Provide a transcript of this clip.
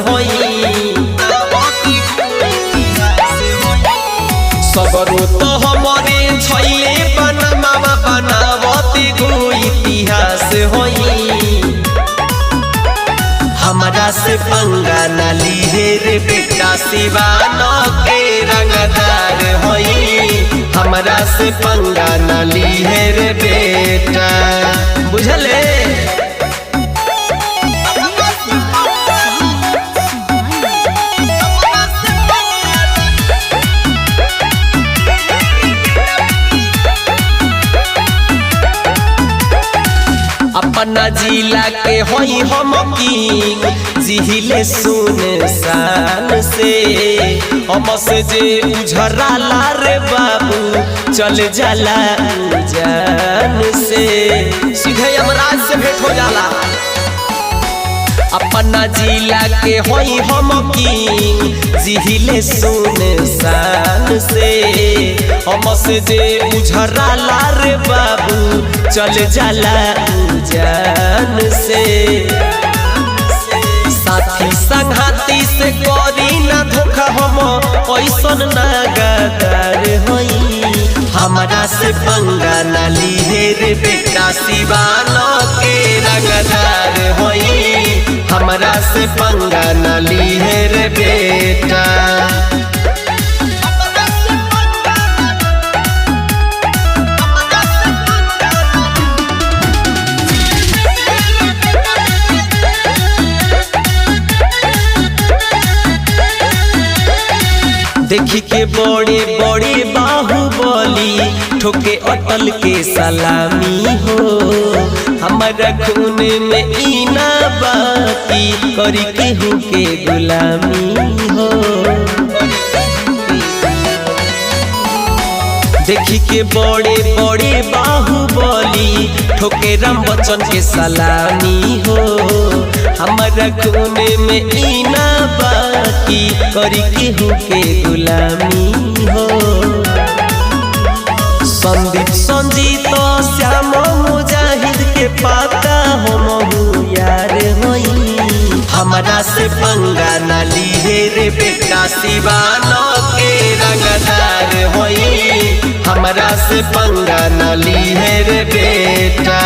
होई सबरो तो हमरे छैले बनमावा बनावती गो इतिहास होई हमरा से पंगा न लीहे रे बेटा सिवान के रंगदार होई हमरा से पंगा न लीहे रे बेटा बुझले। अपना जिला के होई हम किंग जिहिले सुन शान से हम से जे उझराला रे बाबू चल जाला जान से सीधे यमराज से भेंट हो जाला। अपना जिला के होई हम किंग जिहिले सुन शान से हम से जे उझराला रे बाबू चल जाला जान से साथी संघाती से करी ना धोखा हम ऐसन ना गदार होई हमरा से पंगा ना लीहे रे बेटा सिवान के रंगदार होई हमरा से पंगा ना लीहे रे बेटा। देखी के बड़े बड़े बाहुबली ठोके अटल के सलामी हो हमारा खून में इना बाती करी केहू के गुलामी हो। देखी के बड़े बड़े बाहुबली ठोके राम बच्चन के सलामी हो हमारा खून में इना बाकी करी केहू के गुलामी हो। संदीप संजीत श्याम मुजाहिद के पाता हम यार होई हमरा से पंगा न लीहे रे बेटा सिवान के रंगदार होई हमरा से पंगा न लीहे रे बेटा।